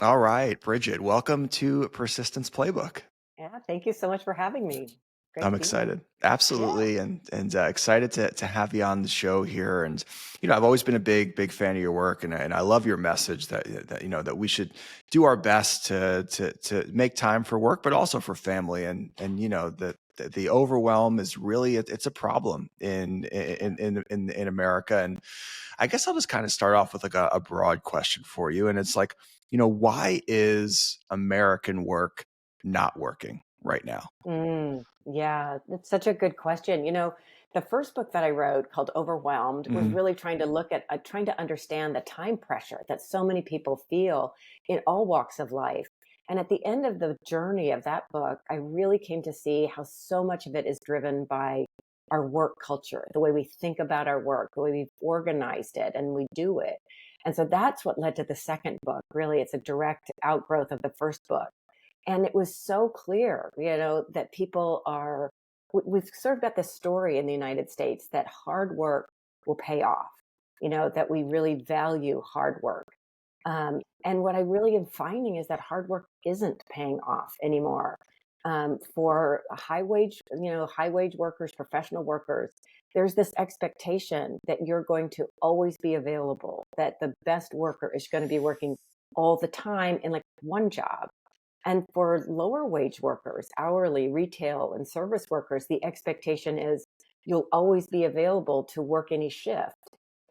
All right, Brigid, welcome to Persistence Playbook. Yeah, thank you so much for having me. Great I'm to be here. excited, Yeah. absolutely, and excited to have you on the show here. And I've always been a big fan of your work, and I love your message that we should do our best to make time for work, but also for family. And the overwhelm is really it's a problem in America. And I guess I'll just kind of start off with like a broad question for you. And it's like, why is American work not working right now? Yeah, that's such a good question. The first book that I wrote called Overwhelmed was Hmm. really trying to look at, trying to understand the time pressure that so many people feel in all walks of life. And at the end of the journey of that book, I really came to see how so much of it is driven by our work culture, the way we think about our work, the way we've organized it and we do it. And so that's what led to the second book. Really, it's a direct outgrowth of the first book. And it was so clear, that people are, we've sort of got this story in the United States that hard work will pay off, that we really value hard work. And what I really am finding is that hard work isn't paying off anymore. For high wage workers, professional workers, there's this expectation that you're going to always be available, that the best worker is going to be working all the time in like one job. And for lower wage workers, hourly, retail, and service workers, the expectation is you'll always be available to work any shift.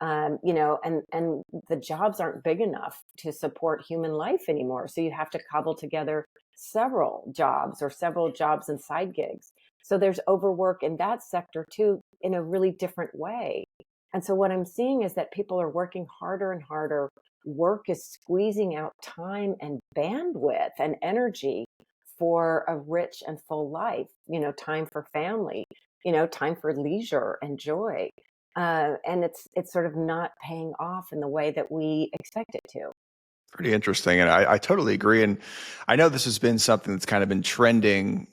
And the jobs aren't big enough to support human life anymore. So you have to cobble together several jobs or several jobs and side gigs. So there's overwork in that sector too, in a really different way. And so what I'm seeing is that people are working harder and harder. Work is squeezing out time and bandwidth and energy for a rich and full life, time for family, time for leisure and joy. And it's sort of not paying off in the way that we expect it to. Pretty interesting, and I totally agree. And I know this has been something that's kind of been trending,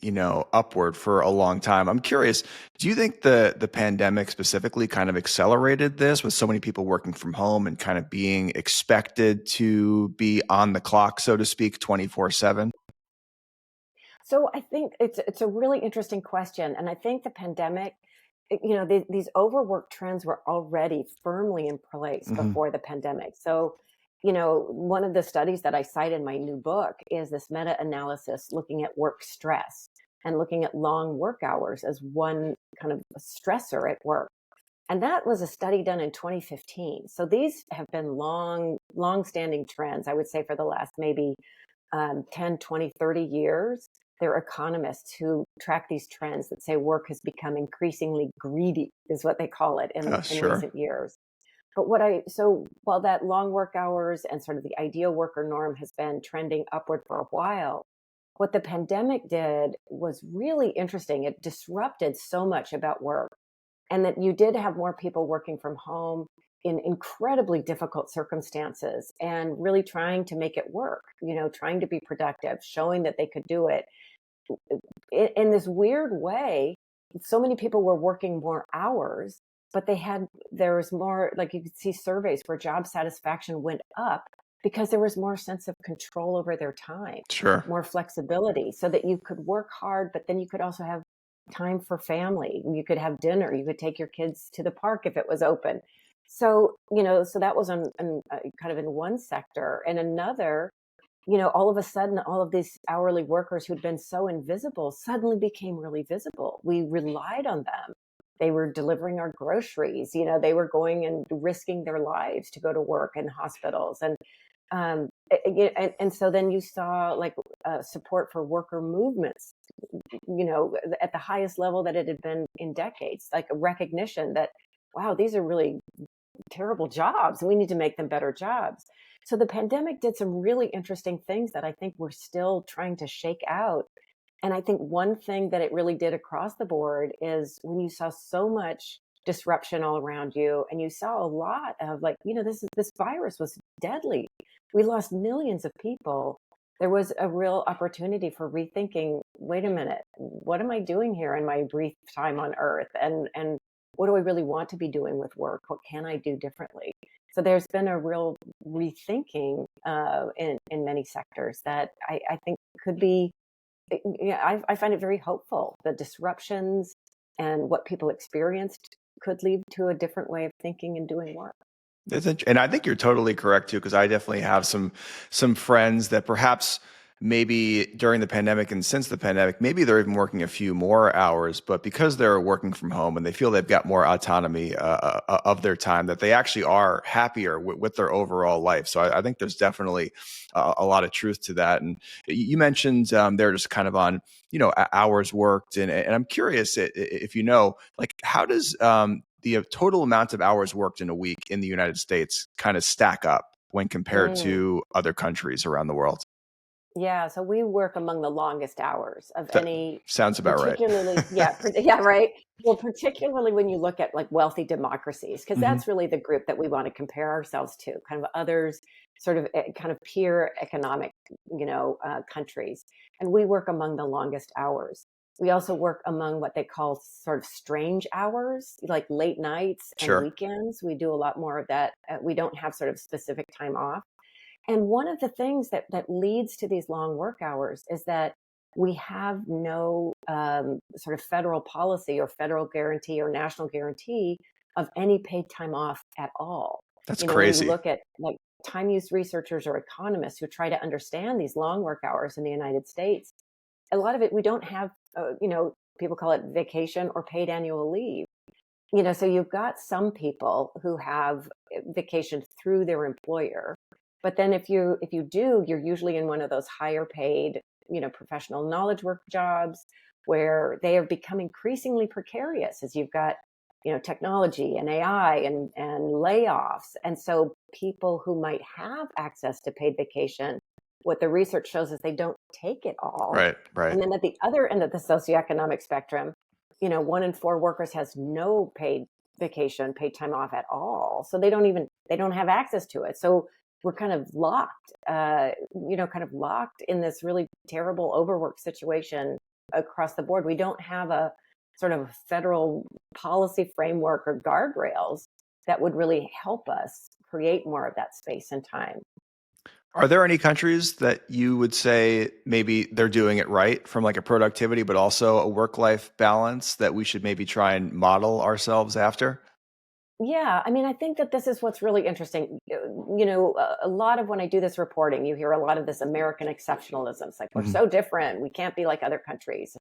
upward for a long time. I'm curious, do you think the pandemic specifically kind of accelerated this with so many people working from home and kind of being expected to be on the clock, so to speak, 24/7? So I think it's a really interesting question, and I think the pandemic, these overwork trends were already firmly in place Hmm. before the pandemic. So, one of the studies that I cite in my new book is this meta-analysis looking at work stress and looking at long work hours as one kind of stressor at work. And that was a study done in 2015. So these have been long-standing trends, I would say, for the last maybe 10, 20, 30 years. There are economists who track these trends that say work has become increasingly greedy, is what they call it in Sure. recent years. So while that long work hours and sort of the ideal worker norm has been trending upward for a while, what the pandemic did was really interesting. It disrupted so much about work, and that you did have more people working from home in incredibly difficult circumstances and really trying to make it work, trying to be productive, showing that they could do it in this weird way. So many people were working more hours, but there was more, like you could see surveys where job satisfaction went up because there was more sense of control over their time, Sure. more flexibility, so that you could work hard, but then you could also have time for family. You could have dinner, you could take your kids to the park if it was open. So, so that was kind of in one sector. And another, all of a sudden, all of these hourly workers who'd been so invisible suddenly became really visible. We relied on them. They were delivering our groceries. They were going and risking their lives to go to work in hospitals. And so then you saw like support for worker movements, at the highest level that it had been in decades, like a recognition that, wow, these are really terrible jobs. We need to make them better jobs. So the pandemic did some really interesting things that I think we're still trying to shake out. And I think one thing that it really did across the board is when you saw so much disruption all around you and you saw a lot of like, this virus was deadly. We lost millions of people. There was a real opportunity for rethinking, wait a minute, what am I doing here in my brief time on earth? And what do I really want to be doing with work? What can I do differently? So there's been a real rethinking in many sectors that I think could be. Yeah, I find it very hopeful. The disruptions and what people experienced could lead to a different way of thinking and doing work. And I think you're totally correct too, because I definitely have some friends that perhaps maybe during the pandemic and since the pandemic, maybe they're even working a few more hours, but because they're working from home and they feel they've got more autonomy of their time, that they actually are happier with their overall life. So I think there's definitely a lot of truth to that. And you mentioned they're just kind of on hours worked, and I'm curious if you know, like, how does the total amount of hours worked in a week in the United States kind of stack up when compared Mm. to other countries around the world? Yeah, so we work among the longest hours of That any, sounds about right. particularly, yeah, yeah, right. Well, particularly when you look at like wealthy democracies, because Hmm. that's really the group that we want to compare ourselves to, kind of others, sort of kind of peer economic, countries. And we work among the longest hours. We also work among what they call sort of strange hours, like late nights and Sure. weekends. We do a lot more of that. We don't have sort of specific time off. And one of the things that leads to these long work hours is that we have no sort of federal policy or federal guarantee or national guarantee of any paid time off at all. That's When you crazy. look at like time use researchers or economists who try to understand these long work hours in the United States, a lot of it we don't have, people call it vacation or paid annual leave. So you've got some people who have vacation through their employer, but then if you do, you're usually in one of those higher paid, professional knowledge work jobs where they have become increasingly precarious as you've got, technology and AI and layoffs. And so people who might have access to paid vacation, what the research shows is they don't take it all. Right. Right. And then at the other end of the socioeconomic spectrum, 1 in 4 workers has no paid vacation, paid time off at all. So they don't have access to it. So we're kind of locked, in this really terrible overwork situation across the board. We don't have a sort of federal policy framework or guardrails that would really help us create more of that space and time. Are there any countries that you would say maybe they're doing it right from like a productivity, but also a work-life balance that we should maybe try and model ourselves after? Yeah, I mean, I think that this is what's really interesting. A lot of when I do this reporting, you hear a lot of this American exceptionalism. It's like we're Mhm. so different, we can't be like other countries.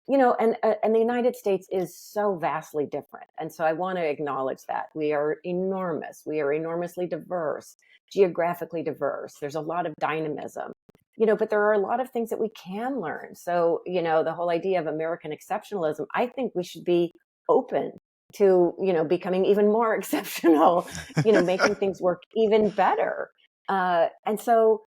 And the United States is so vastly different. And so I want to acknowledge that we are enormous. We are enormously diverse, geographically diverse. There's a lot of dynamism. But there are a lot of things that we can learn. So, the whole idea of American exceptionalism, I think we should be open to becoming even more exceptional, making things work even better. And so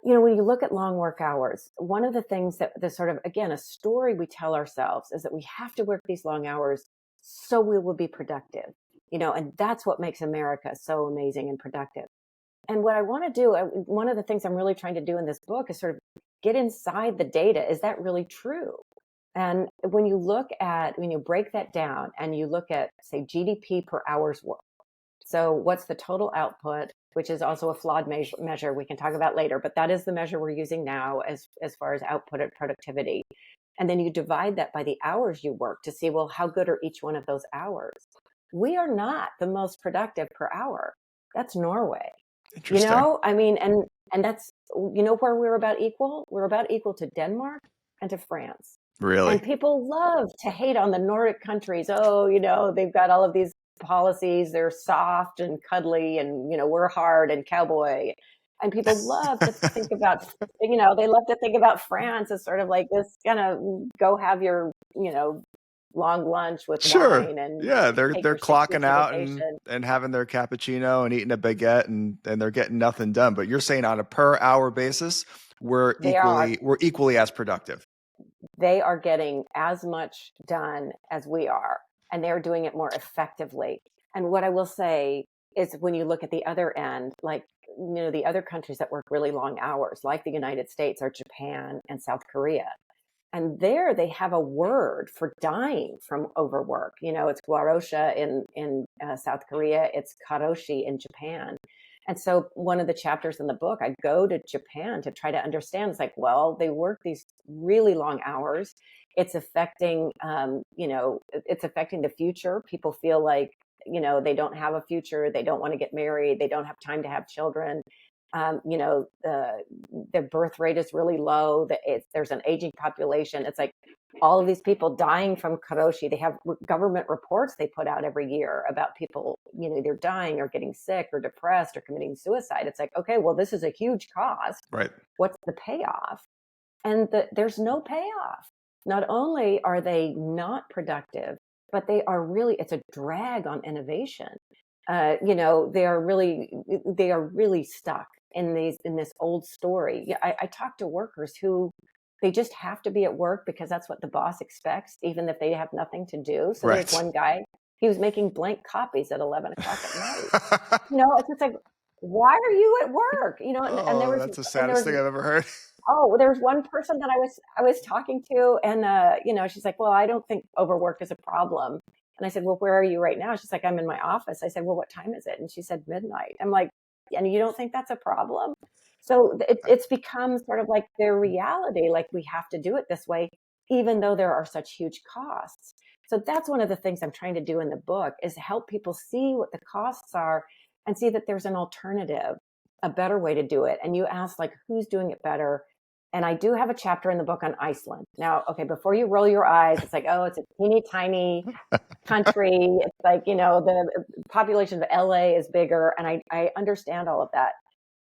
when you look at long work hours, one of the things that the sort of, again, a story we tell ourselves is that we have to work these long hours so we will be productive, and that's what makes America so amazing and productive. And what I want to do, one of the things I'm really trying to do in this book is sort of get inside the data. Is that really true? And when you break that down and you look at, say, GDP per hour's work. So what's the total output, which is also a flawed measure we can talk about later, but that is the measure we're using now as far as output and productivity. And then you divide that by the hours you work to see, well, how good are each one of those hours? We are not the most productive per hour. That's Norway. Interesting. I mean, and that's, where we're about equal? We're about equal to Denmark and to France. Really? And people love to hate on the Nordic countries. Oh, they've got all of these policies. They're soft and cuddly and, we're hard and cowboy. And people love to think about, they love to think about France as sort of like this kind of go have your, long lunch with Sure. wine and Yeah, they're take they're your 6 clocking weeks of out vacation. and having their cappuccino and eating a baguette and they're getting nothing done. But you're saying on a per hour basis, we're They are equally we're equally as productive. they are getting as much done as we are, and they're doing it more effectively. And what I will say is when you look at the other end, like, the other countries that work really long hours, like the United States or Japan and South Korea. And there they have a word for dying from overwork. It's guarosha in South Korea, it's karoshi in Japan. And so one of the chapters in the book, I go to Japan to try to understand. It's like, well, they work these really long hours. It's affecting, it's affecting the future. People feel like, they don't have a future. They don't want to get married. They don't have time to have children. The birth rate is really low. There's an aging population. It's like all of these people dying from karoshi. They have government reports they put out every year about people, either dying or getting sick or depressed or committing suicide. It's like, okay, well, this is a huge cost. Right. What's the payoff? And there's no payoff. Not only are they not productive, but it's a drag on innovation. They are really stuck in this old story. Yeah, I talk to workers who they just have to be at work because that's what the boss expects, even if they have nothing to do. So Right. there's one guy, he was making blank copies at 11 o'clock at night. It's just like, why are you at work? And Oh, that's the saddest thing I've ever heard. oh, there's one person that I was talking to, and she's like, well, I don't think overwork is a problem. And I said, well, where are you right now? She's like, I'm in my office. I said, well, what time is it? And she said, midnight. I'm like, and you don't think that's a problem? So it's become sort of like their reality, like we have to do it this way, even though there are such huge costs. So that's one of the things I'm trying to do in the book, is help people see what the costs are and see that there's an alternative, a better way to do it. And you ask, like, who's doing it better? And I do have a chapter in the book on Iceland. Now, okay, before you roll your eyes, it's like, oh, it's a teeny tiny country. It's like, the population of LA is bigger. And I understand all of that.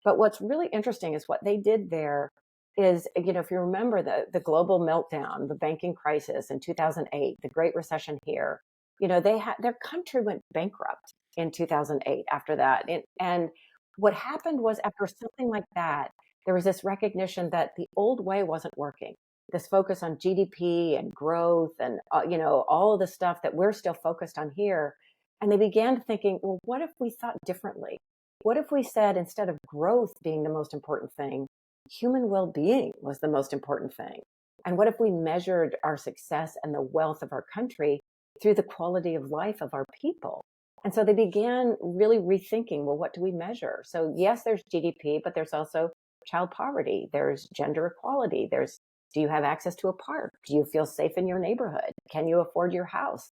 But what's really interesting is what they did there is, if you remember the global meltdown, the banking crisis in 2008, the Great Recession here, their country went bankrupt in 2008 after that. And what happened was, after something like that, there was this recognition that the old way wasn't working. This focus on GDP and growth and, all of the stuff that we're still focused on here. And they began thinking, well, what if we thought differently? What if we said, instead of growth being the most important thing, human well-being was the most important thing? And what if we measured our success and the wealth of our country through the quality of life of our people? And so they began really rethinking, well, what do we measure? So yes, there's GDP, but there's also child poverty. There's gender equality. Do you have access to a park? Do you feel safe in your neighborhood? Can you afford your house?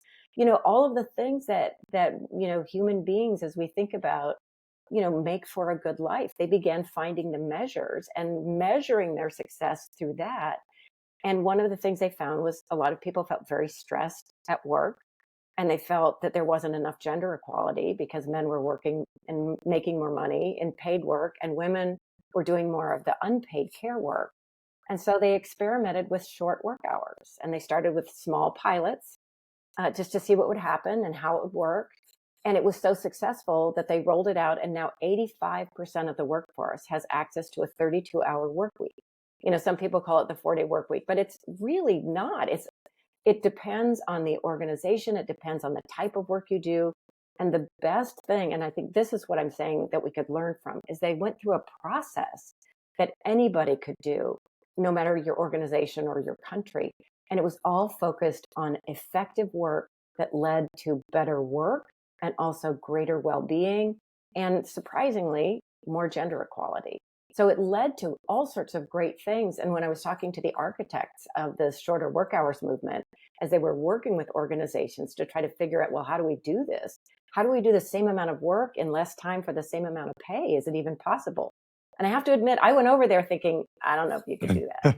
All of the things that human beings, as we think about, make for a good life. They began finding the measures and measuring their success through that. And one of the things they found was a lot of people felt very stressed at work, and they felt that there wasn't enough gender equality because men were working and making more money in paid work, and women were doing more of the unpaid care work. And so they experimented with short work hours, and they started with small pilots just to see what would happen and how it would work. And it was so successful that they rolled it out, and now 85% of the workforce has access to a 32-hour work week. Some people call it the 4-day work week, but it's really not. It depends on the organization. It depends on the type of work you do. And the best thing, and I think this is what I'm saying that we could learn from, is they went through a process that anybody could do, no matter your organization or your country. And it was all focused on effective work that led to better work and also greater well-being, and surprisingly, more gender equality. So it led to all sorts of great things. And when I was talking to the architects of the shorter work hours movement, as they were working with organizations to try to figure out, well, how do we do this? How do we do the same amount of work in less time for the same amount of pay? Is it even possible? And I have to admit, I went over there thinking, I don't know if you could do that.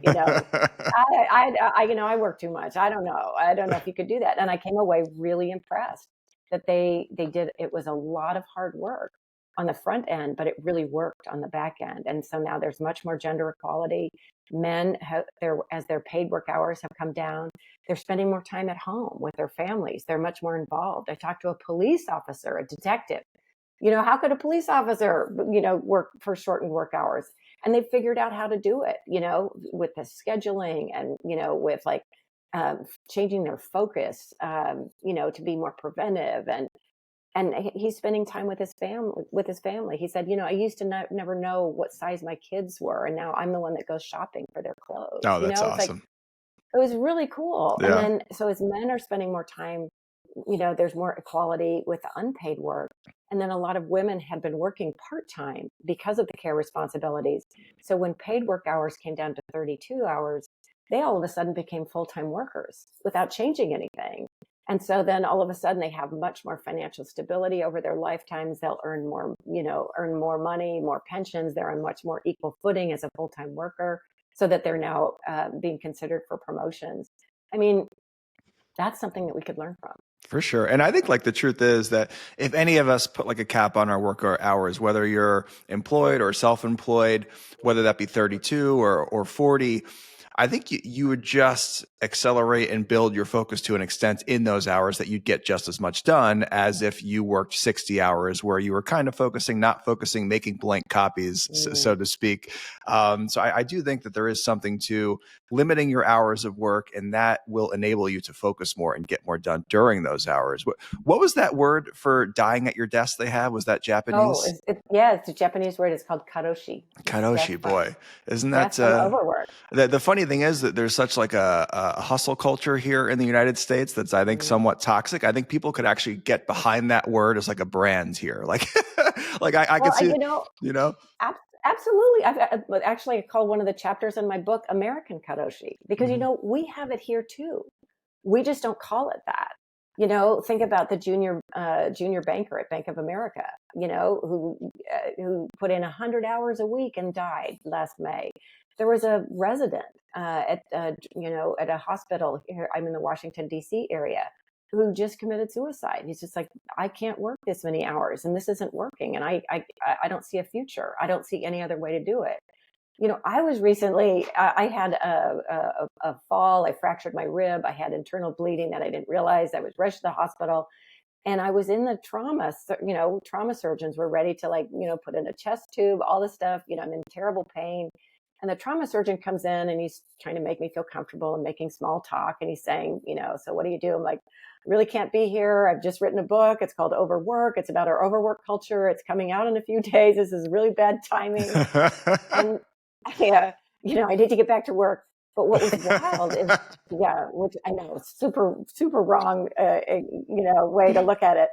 I work too much. I don't know. I don't know if you could do that. And I came away really impressed that they did. It was a lot of hard work on the front end, but it really worked on the back end. And so now there's much more gender equality. Men as their paid work hours have come down, they're spending more time at home with their families. They're much more involved. I talked to a police officer, a detective. How could a police officer, work for shortened work hours? And they figured out how to do it, with the scheduling and, with like changing their focus, to be more preventive. And he's spending time with his family. He said, I used to never know what size my kids were, and now I'm the one that goes shopping for their clothes. Oh, that's It's like, awesome. it was really cool. Yeah. And then, so as men are spending more time there's more equality with the unpaid work. And then a lot of women had been working part-time because of the care responsibilities. So when paid work hours came down to 32 hours, they all of a sudden became full-time workers without changing anything. And so then all of a sudden they have much more financial stability over their lifetimes. They'll earn more money, more pensions. They're on much more equal footing as a full-time worker, so that they're now being considered for promotions. I mean, that's something that we could learn from. For sure. And I think like the truth is that if any of us put like a cap on our work hours, whether you're employed or self-employed, whether that be 32 or 40, I think you would just accelerate and build your focus to an extent in those hours that you'd get just as much done as if you worked 60 hours where you were kind of focusing, not focusing, making blank copies, so to speak. So I do think that there is something to limiting your hours of work, and that will enable you to focus more and get more done during those hours. What was that word for dying at your desk they have? Was that Oh, Japanese? yeah, it's a Japanese word. It's called karoshi. It's Karoshi, boy. Isn't death that from overwork. the funny thing is that there's such like a hustle culture here in the United States that's I think somewhat toxic. I think people could actually get behind that word as like a brand here. Like like I could Well, see, you know? absolutely. I called one of the chapters in my book American karoshi, because Mhm. we have it here too. We just don't call it that. Think about the junior banker at Bank of America, who put in 100 hours a week and died last May. There was a resident at a hospital here. I'm in the Washington D.C. area, who just committed suicide. He's just like, I can't work this many hours, and this isn't working, and I don't see a future. I don't see any other way to do it. I was recently, I had a fall. I fractured my rib. I had internal bleeding that I didn't realize. I was rushed to the hospital, and I was in the trauma. Trauma surgeons were ready to put in a chest tube, all this stuff. I'm in terrible pain. And the trauma surgeon comes in and he's trying to make me feel comfortable and making small talk. And he's saying, so what do you do? I'm like, I really can't be here. I've just written a book. It's called Overwork. It's about our overwork culture. It's coming out in a few days. This is really bad timing. And I need to get back to work. But what was wild is, which I know, super, super wrong, way to look at it.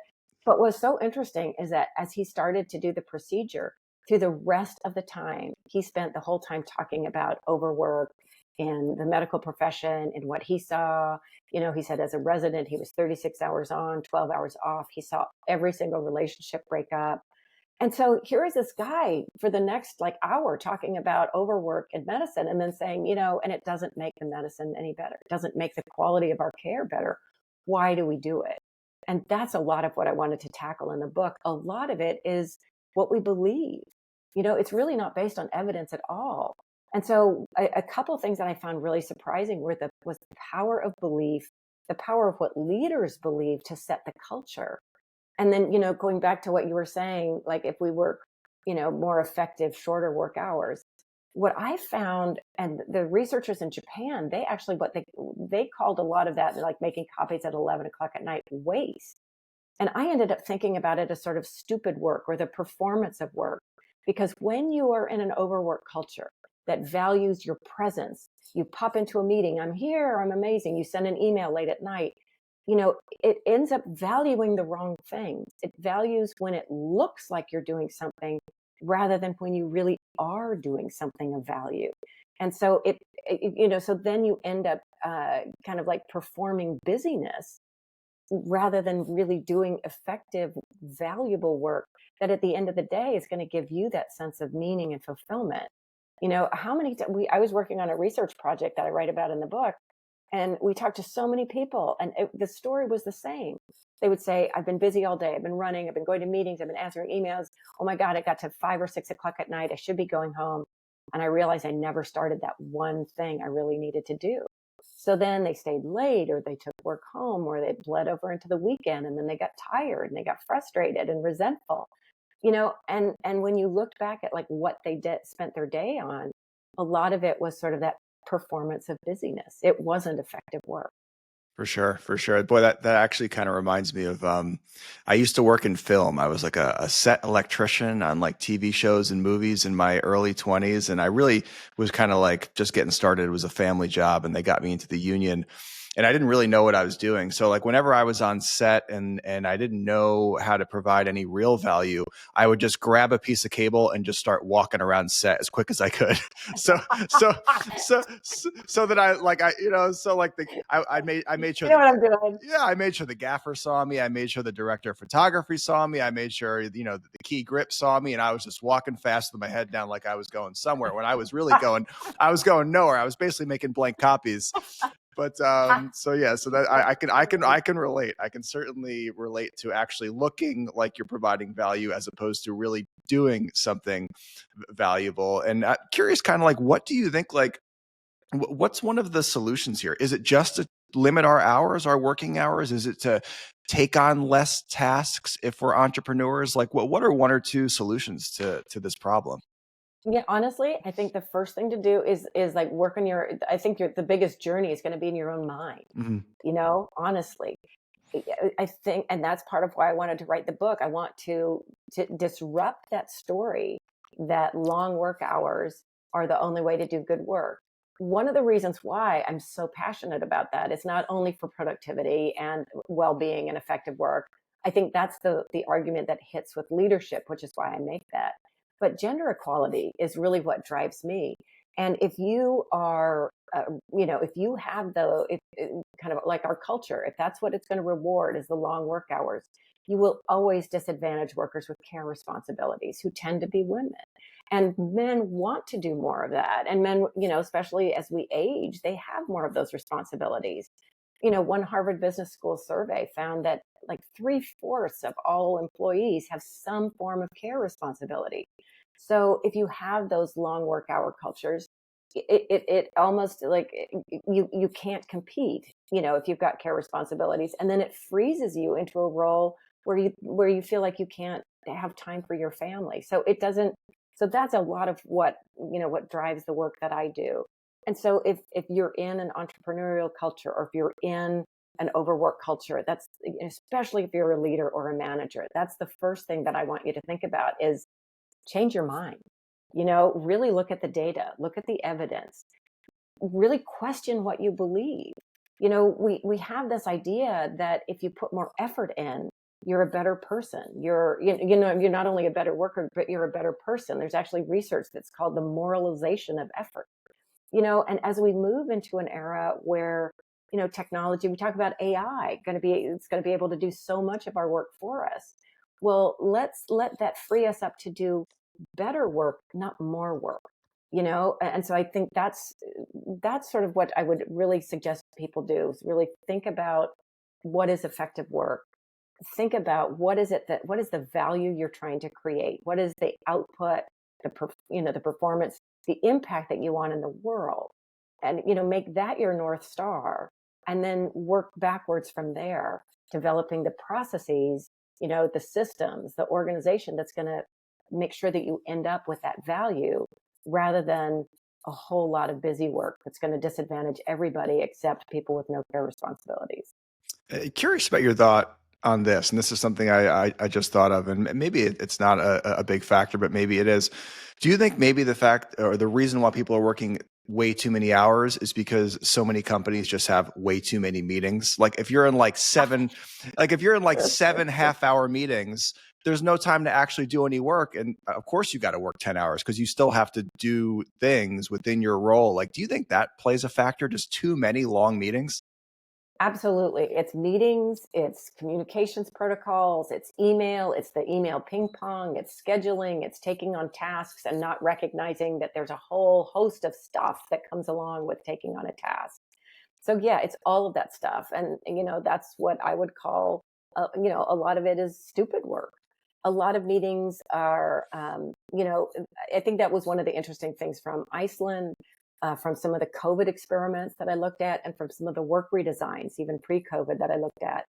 But what's so interesting is that as he started to do the procedure, through the rest of the time, he spent the whole time talking about overwork and the medical profession and what he saw. He said as a resident, he was 36 hours on, 12 hours off. He saw every single relationship break up. And so here is this guy for the next hour talking about overwork in medicine, and then saying, and it doesn't make the medicine any better. It doesn't make the quality of our care better. Why do we do it? And that's a lot of what I wanted to tackle in the book. A lot of it is what we believe. It's really not based on evidence at all. And so a couple of things that I found really surprising was the power of belief, the power of what leaders believe to set the culture. And then, going back to what you were saying, like if we work, more effective, shorter work hours, what I found, and the researchers in Japan, they actually, they called a lot of that, like making copies at 11 o'clock at night, waste. And I ended up thinking about it as sort of stupid work, or the performance of work. Because when you are in an overwork culture that values your presence, you pop into a meeting, I'm here, I'm amazing. You send an email late at night, it ends up valuing the wrong things. It values when it looks like you're doing something rather than when you really are doing something of value. And so so then you end up kind of like performing busyness rather than really doing effective, valuable work that at the end of the day is going to give you that sense of meaning and fulfillment. How many I was working on a research project that I write about in the book, and we talked to so many people, and the story was the same. They would say, I've been busy all day. I've been running. I've been going to meetings. I've been answering emails. Oh my God, it got to 5 or 6 o'clock at night. I should be going home. And I realized I never started that one thing I really needed to do. So then they stayed late, or they took work home, or they bled over into the weekend, and then they got tired and they got frustrated and resentful. And when you looked back at what they spent their day on, a lot of it was sort of that performance of busyness. It wasn't effective work. For sure, for sure. Boy, that actually kind of reminds me of I used to work in film. I was like a set electrician on like TV shows and movies in my early 20s. And I really was kind of like just getting started. It was a family job, and they got me into the union. and I didn't really know what I was doing. So like whenever I was on set and I didn't know how to provide any real value, I would just grab a piece of cable and just start walking around set as quick as I could. so so so that I made You sure know that, what I'm doing? yeah, I made sure the gaffer saw me. I made sure the director of photography saw me. I made sure, the key grip saw me, and I was just walking fast with my head down like I was going somewhere when I was really I was going nowhere. I was basically making blank copies. But so yeah, so that I can relate. I can certainly relate to actually looking like you're providing value as opposed to really doing something valuable. And curious, kind of like, what do you think? Like, what's one of the solutions here? Is it just to limit our hours, our working hours? Is it to take on less tasks if we're entrepreneurs? Like, what are one or two solutions to this problem? Yeah, honestly, I think the first thing to do is like work on your. I think the biggest journey is going to be in your own mind. Mm-hmm. Honestly, I think, and that's part of why I wanted to write the book. I want to disrupt that story that long work hours are the only way to do good work. One of the reasons why I'm so passionate about that is not only for productivity and well-being and effective work. I think that's the argument that hits with leadership, which is why I make that. But gender equality is really what drives me. And if you are, if you have kind of like our culture, if that's what it's going to reward is the long work hours, you will always disadvantage workers with care responsibilities who tend to be women. And men want to do more of that. And men, especially as we age, they have more of those responsibilities. One Harvard Business School survey found that like 3/4 of all employees have some form of care responsibility. So if you have those long work hour cultures, it almost like you can't compete, if you've got care responsibilities, and then it freezes you into a role where you feel like you can't have time for your family. So it doesn't. So that's a lot of what drives the work that I do. And so if you're in an entrepreneurial culture or if you're in an overwork culture, that's especially if you're a leader or a manager, that's the first thing that I want you to think about is change your mind. Really look at the data, look at the evidence, really question what you believe. We have this idea that if you put more effort in, you're a better person. You're not only a better worker, but you're a better person. There's actually research that's called the moralization of effort. And as we move into an era where, technology, we talk about AI, it's going to be able to do so much of our work for us. Well, let's let that free us up to do better work, not more work. And so I think that's sort of what I would really suggest people do is really think about what is effective work. Think about what is the value you're trying to create? What is the output, the performance, the impact that you want in the world? And, make that your North Star and then work backwards from there, developing the processes, the systems, the organization that's going to make sure that you end up with that value rather than a whole lot of busy work that's going to disadvantage everybody except people with no care responsibilities. Curious about your thought on this, and this is something I just thought of, and maybe it's not a big factor, but maybe it is. Do you think maybe the fact or the reason why people are working way too many hours is because so many companies just have way too many meetings? Like if you're in like seven half-hour meetings, there's no time to actually do any work, and of course you got to work 10 hours because you still have to do things within your role. Like, do you think that plays a factor? Just too many long meetings? Absolutely. It's meetings, it's communications protocols, it's email, it's the email ping pong, it's scheduling, it's taking on tasks and not recognizing that there's a whole host of stuff that comes along with taking on a task. So yeah, it's all of that stuff. And, that's what I would call, a lot of it is stupid work. A lot of meetings are, I think that was one of the interesting things from Iceland, from some of the COVID experiments that I looked at, and from some of the work redesigns, even pre-COVID, that I looked at.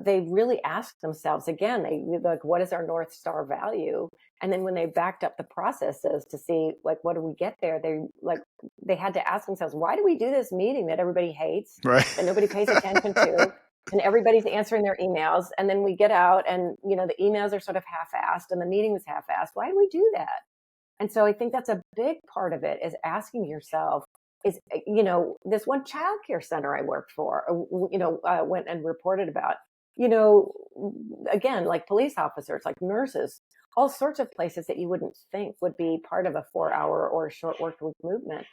They really asked themselves again, they like, what is our North Star value? And then when they backed up the processes to see, like, what do we get there? They had to ask themselves, why do we do this meeting that everybody hates, Right. that nobody pays attention to? And everybody's answering their emails. And then we get out and, the emails are sort of half-assed and the meeting was half-assed. Why do we do that? And so I think that's a big part of it is asking yourself, is, this one childcare center I worked for, went and reported about, you know, again, like police officers, like nurses, all sorts of places that you wouldn't think would be part of a 4 hour or a short work week movement.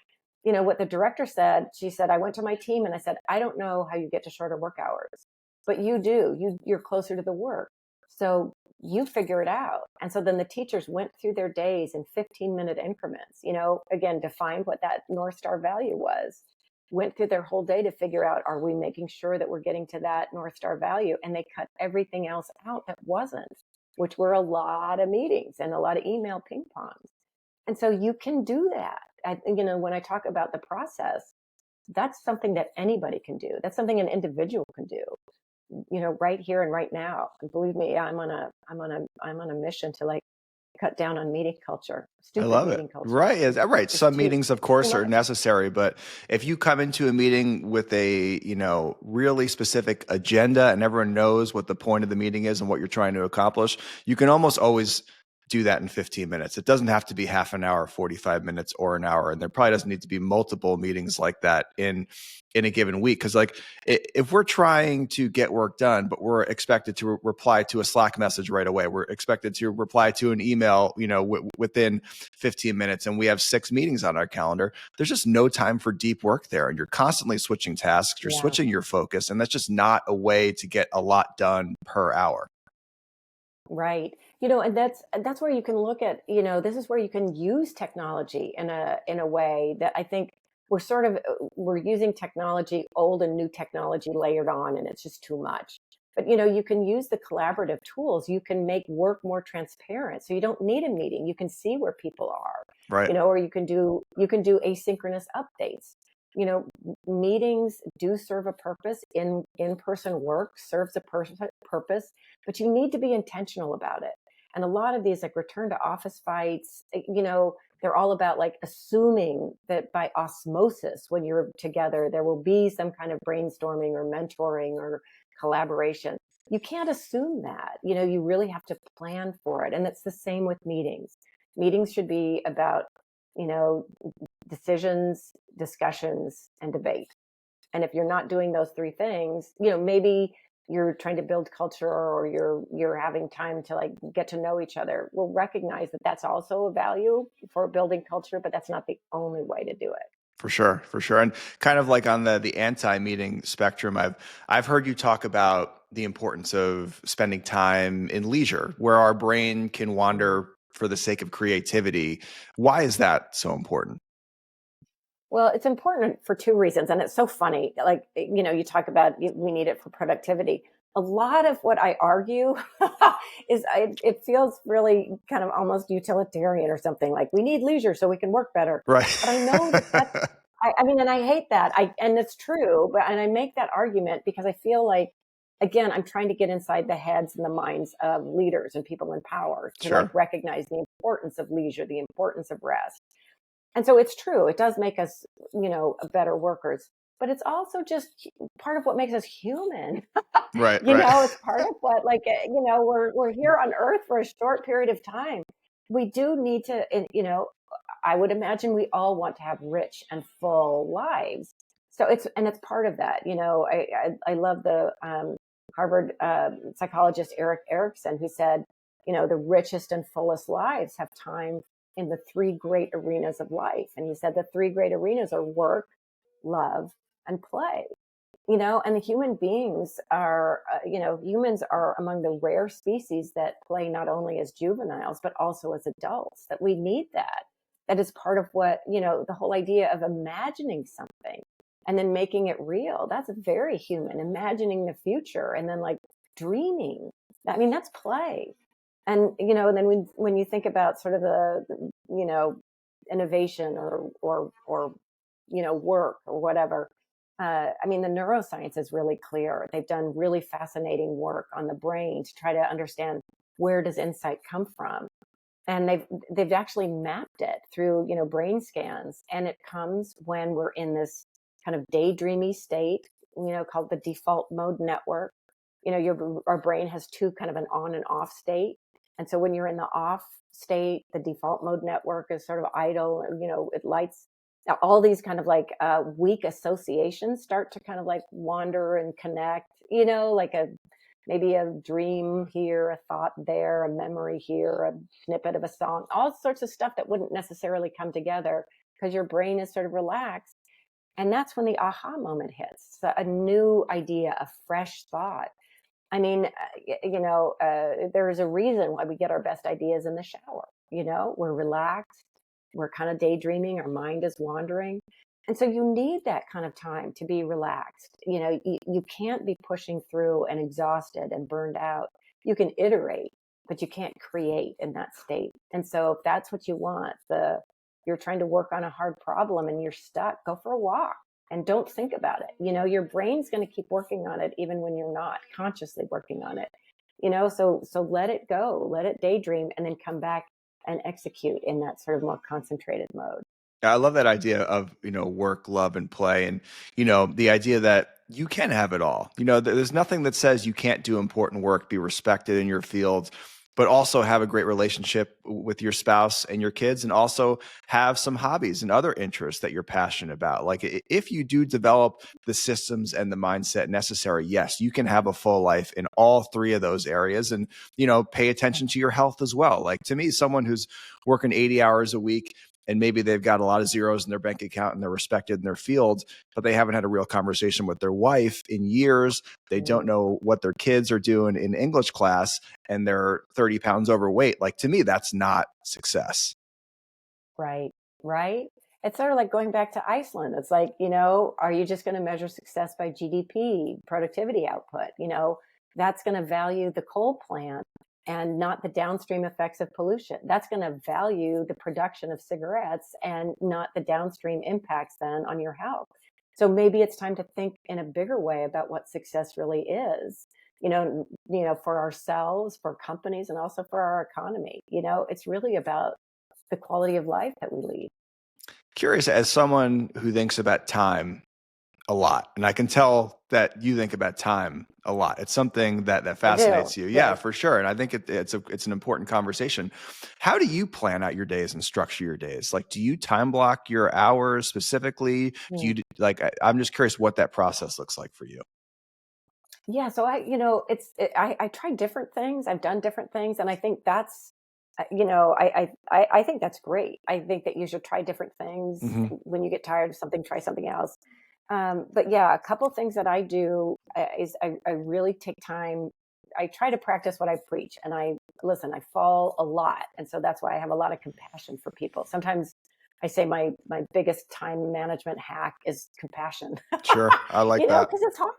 What the director said, she said, I went to my team and I said, I don't know how you get to shorter work hours, but you do. You're closer to the work. So you figure it out. And so then the teachers went through their days in 15-minute increments, again, defined what that North Star value was, went through their whole day to figure out, are we making sure that we're getting to that North Star value? And they cut everything else out that wasn't, which were a lot of meetings and a lot of email ping pongs. And so you can do that. When I talk about the process, that's something that anybody can do. That's something an individual can do, right here and right now. And believe me, I'm on a mission to like cut down on meeting culture, I stupid love it. meeting culture. Right. Right. It's Some too meetings, of course, are much. necessary, but if you come into a meeting with a, really specific agenda and everyone knows what the point of the meeting is and what you're trying to accomplish, you can almost always do that in 15 minutes. It doesn't have to be half an hour, 45 minutes, or an hour. And there probably doesn't need to be multiple meetings like that in a given week. Because like if we're trying to get work done, but we're expected to reply to a Slack message right away, we're expected to reply to an email, within 15 minutes, and we have 6 meetings on our calendar, there's just no time for deep work there. And you're constantly switching tasks, you're Yeah. switching your focus, and that's just not a way to get a lot done per hour. Right. And that's where you can look at, this is where you can use technology in a way that I think we're using technology, old and new technology layered on, and it's just too much. But you can use the collaborative tools. You can make work more transparent. So you don't need a meeting. You can see where people are, Right. or you can do asynchronous updates. Meetings do serve a purpose. In-person work serves a purpose, but you need to be intentional about it. And a lot of these like return to office fights, they're all about like assuming that by osmosis, when you're together, there will be some kind of brainstorming or mentoring or collaboration. You can't assume that. You really have to plan for it. And it's the same with meetings. Meetings should be about, you know, decisions, discussions, and debate. And if you're not doing those three things, maybe you're trying to build culture, or you're having time to like get to know each other. We'll recognize that that's also a value for building culture, but that's not the only way to do it. For sure, for sure. And kind of like on the anti-meeting spectrum, I've heard you talk about the importance of spending time in leisure, where our brain can wander for the sake of creativity. Why is that so important? Well, it's important for two reasons. And it's so funny. Like, you talk about we need it for productivity. A lot of what I argue it feels really kind of almost utilitarian or something, like we need leisure so we can work better. Right. But I know that's, I mean, and I hate that. And it's true, and I make that argument because I feel like, again, I'm trying to get inside the heads and the minds of leaders and people in power to like Sure. recognize the importance of leisure, the importance of rest. And so it's true. It does make us, better workers, but it's also just part of what makes us human. Right, right. It's part of what, like, we're here on earth for a short period of time. We do need to, I would imagine we all want to have rich and full lives. So it's part of that. I love the Harvard psychologist Eric Erickson, who said, the richest and fullest lives have time in the three great arenas of life. And he said the three great arenas are work, love, and play. And the humans are among the rare species that play not only as juveniles, but also as adults, that we need that. That is part of what, the whole idea of imagining something and then making it real. That's very human, imagining the future and then like dreaming. I mean, that's play. And then when you think about sort of the innovation or work or whatever, I mean, the neuroscience is really clear. They've done really fascinating work on the brain to try to understand where does insight come from. And they've actually mapped it through, brain scans. And it comes when we're in this kind of daydreamy state, called the default mode network. Our brain has two kind of an on and off state. And so when you're in the off state, the default mode network is sort of idle, it lights all these kind of like weak associations start to kind of like wander and connect, like maybe a dream here, a thought there, a memory here, a snippet of a song, all sorts of stuff that wouldn't necessarily come together because your brain is sort of relaxed. And that's when the aha moment hits. So a new idea, a fresh thought. I mean, there is a reason why we get our best ideas in the shower. We're relaxed, we're kind of daydreaming, our mind is wandering. And so you need that kind of time to be relaxed. You can't be pushing through and exhausted and burned out. You can iterate, but you can't create in that state. And so if that's what you want, you're trying to work on a hard problem and you're stuck, go for a walk and don't think about it. Your brain's going to keep working on it even when you're not consciously working on it. So let it go, let it daydream, and then come back and execute in that sort of more concentrated mode. I love that idea of, work, love, and play. And, the idea that you can have it all. There's nothing that says you can't do important work, be respected in your field, but also have a great relationship with your spouse and your kids, and also have some hobbies and other interests that you're passionate about. Like if you do develop the systems and the mindset necessary, yes, you can have a full life in all three of those areas, and, pay attention to your health as well. Like to me, someone who's working 80 hours a week, and maybe they've got a lot of zeros in their bank account and they're respected in their field, but they haven't had a real conversation with their wife in years. They don't know what their kids are doing in English class, and they're 30 pounds overweight. Like to me, that's not success. Right, right. It's sort of like going back to Iceland. It's like, are you just going to measure success by GDP, productivity output? That's going to value the coal plant and not the downstream effects of pollution. That's going to value the production of cigarettes and not the downstream impacts then on your health. So maybe it's time to think in a bigger way about what success really is. For ourselves, for companies, and also for our economy. It's really about the quality of life that we lead. Curious, as someone who thinks about time a lot, and I can tell that you think about time a lot. It's something that I do. fascinates you. Yeah, Yes. for sure. And I think it's an important conversation. How do you plan out your days and structure your days? Like, do you time block your hours specifically? Do Mm. you like? I'm just curious what that process looks like for you. Yeah. So I try different things. I've done different things. And I think that's, I think that's great. I think that you should try different things. Hmm. When you get tired of something, try something else. But yeah, a couple of things that I do is I really take time. I try to practice what I preach, and I fall a lot. And so that's why I have a lot of compassion for people. Sometimes I say my biggest time management hack is compassion. Sure, I like that. Because it's hard,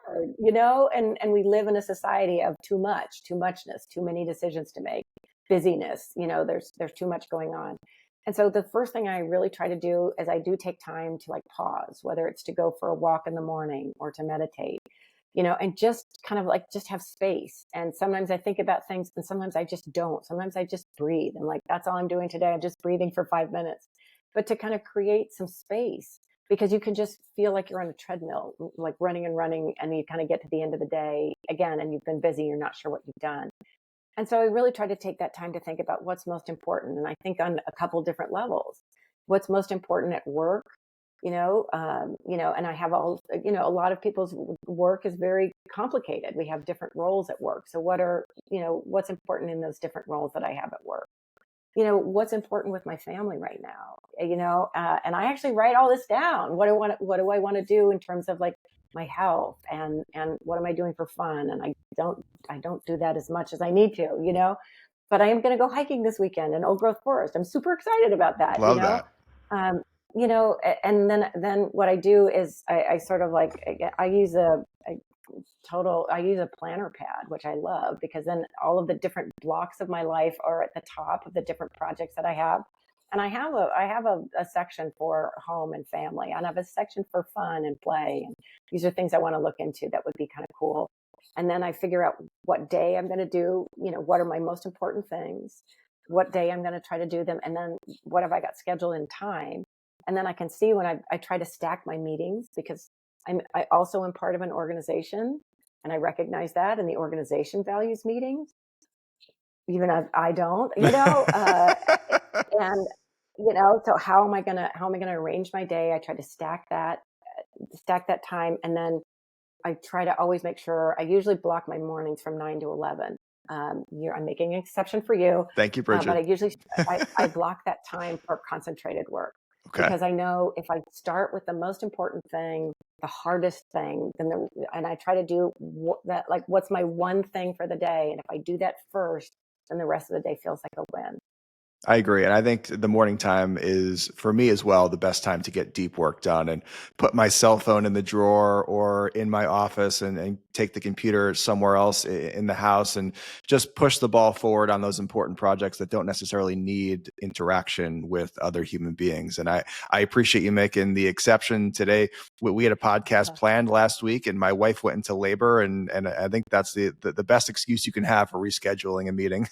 and we live in a society of too much, too muchness, too many decisions to make, busyness, there's too much going on. And so the first thing I really try to do is I do take time to like pause, whether it's to go for a walk in the morning or to meditate, and just kind of like just have space. And sometimes I think about things and sometimes I just don't. Sometimes I just breathe. And like, that's all I'm doing today. I'm just breathing for 5 minutes. But to kind of create some space, because you can just feel like you're on a treadmill, like running and running. And you kind of get to the end of the day again, and you've been busy. You're not sure what you've done. And so I really try to take that time to think about what's most important. And I think on a couple different levels, what's most important at work, and I have a lot of people's work is very complicated. We have different roles at work. So what's important in those different roles that I have at work? What's important with my family right now, and I actually write all this down. What do I want to do in terms of like my health, and what am I doing for fun? And I don't do that as much as I need to, but I am going to go hiking this weekend in Old Growth Forest. I'm super excited about that, Love that. um, and then what I do is I sort of like, I use a planner pad, which I love, because then all of the different blocks of my life are at the top of the different projects that I have. And I have a section for home and family, and I have a section for fun and play. And these are things I want to look into that would be kind of cool. And then I figure out what day I'm going to do, what are my most important things, what day I'm going to try to do them, and then what have I got scheduled in time. And then I can see when I try to stack my meetings, because I also am part of an organization, and I recognize that, and the organization values meetings, even if I don't, and So how am I gonna arrange my day? I try to stack that time, and then I try to always make sure I usually block my mornings from 9 to 11. I'm making an exception for you, Thank you, but Bridget. I block that time for concentrated work, Okay. because I know if I start with the most important thing, the hardest thing, and I try to do that, like, what's my one thing for the day, and if I do that first, then the rest of the day feels like a win. I agree. And I think the morning time is, for me as well, the best time to get deep work done and put my cell phone in the drawer or in my office and take the computer somewhere else in the house and just push the ball forward on those important projects that don't necessarily need interaction with other human beings. And I appreciate you making the exception today. We had a podcast planned last week and my wife went into labor. And I think that's the best excuse you can have for rescheduling a meeting.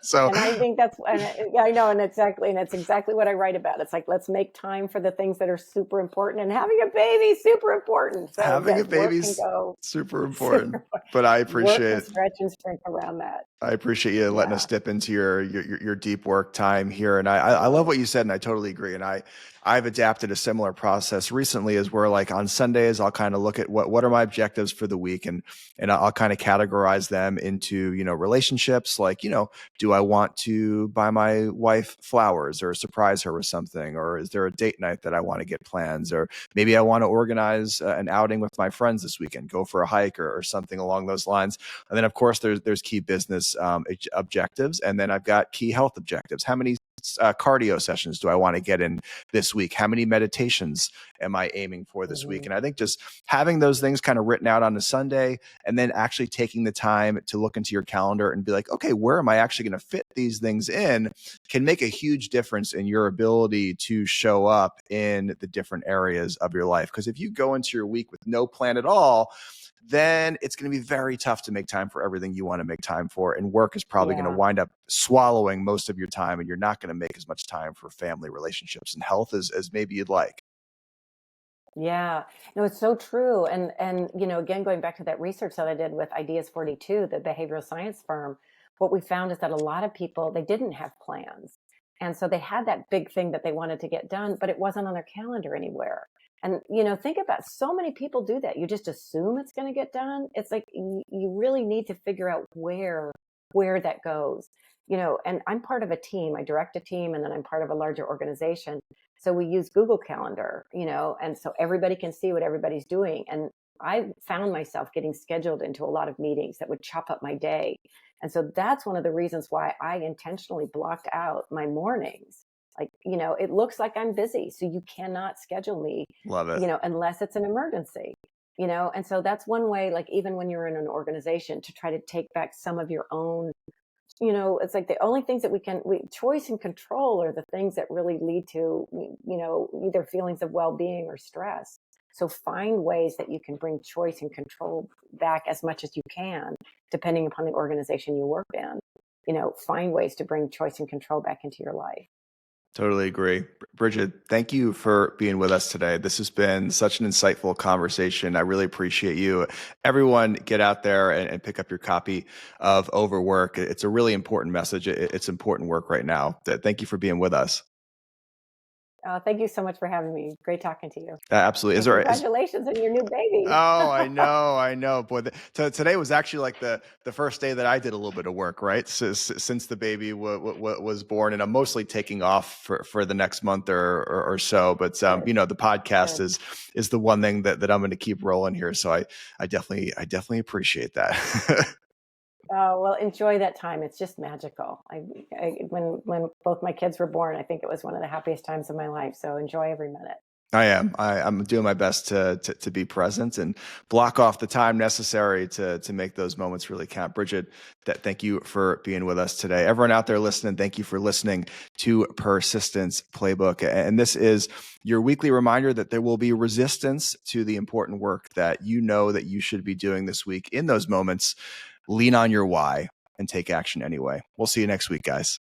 So And I think yeah, I know, and it's exactly what I write about. It's like, let's make time for the things that are super important, and having a baby super important. So having a yes, work can baby's go super important, super, but I work can appreciate stretch and shrink around that. you letting Yeah. us dip into your deep work time here. And I love what you said, and I totally agree. And I've adapted a similar process recently, as where like on Sundays I'll kind of look at what are my objectives for the week, and I'll kind of categorize them into relationships. Like, do I want to buy my wife flowers or surprise her with something, or is there a date night that I want to get plans, or maybe I want to organize an outing with my friends this weekend, go for a hike or something along those lines. And then, of course, there's key business objectives, and then I've got key health objectives. How many cardio sessions do I want to get in this week? How many meditations am I aiming for this week? Mhm. And I think just having those things kind of written out on a Sunday, and then actually taking the time to look into your calendar and be like, okay, where am I actually going to fit these things in, can make a huge difference in your ability to show up in the different areas of your life. Because if you go into your week with no plan at all, then it's going to be very tough to make time for everything you want to make time for. And work is probably going to Yeah. wind up swallowing most of your time, and you're not going to make as much time for family relationships and health as maybe you'd like. Yeah. No, it's so true. And again, going back to that research that I did with Ideas 42, the behavioral science firm, what we found is that a lot of people, they didn't have plans. And so they had that big thing that they wanted to get done, but it wasn't on their calendar anywhere. And think about, so many people do that. You just assume it's going to get done. It's like you really need to figure out where that goes. And I'm part of a team. I direct a team, and then I'm part of a larger organization. So we use Google Calendar, and so everybody can see what everybody's doing. And I found myself getting scheduled into a lot of meetings that would chop up my day. And so that's one of the reasons why I intentionally blocked out my mornings. Like, it looks like I'm busy, so you cannot schedule me, Love it. unless it's an emergency. And so that's one way, like, even when you're in an organization, to try to take back some of your own. It's like the only things that choice and control are the things that really lead to, either feelings of well-being or stress. So find ways that you can bring choice and control back as much as you can, depending upon the organization you work in. Find ways to bring choice and control back into your life. Totally agree. Bridget, thank you for being with us today. This has been such an insightful conversation. I really appreciate you. Everyone, get out there and pick up your copy of Overwork. It's a really important message. It's important work right now. Thank you for being with us. Thank you so much for having me. Great talking to you. Absolutely. And congratulations on your new baby. Oh, I know. Boy, today was actually like the first day that I did a little bit of work, right? Since the baby was born, and I'm mostly taking off for the next month or so. But Good. the podcast Good. is the one thing that I'm going to keep rolling here. So I definitely appreciate that. Oh, well, enjoy that time. It's just magical. When both my kids were born, I think it was one of the happiest times of my life. So enjoy every minute. I am. I'm doing my best to be present and block off the time necessary to make those moments really count. Bridget, thank you for being with us today. Everyone out there listening, thank you for listening to Persistence Playbook. And this is your weekly reminder that there will be resistance to the important work that you know that you should be doing this week. In those moments, lean on your why and take action anyway. We'll see you next week, guys.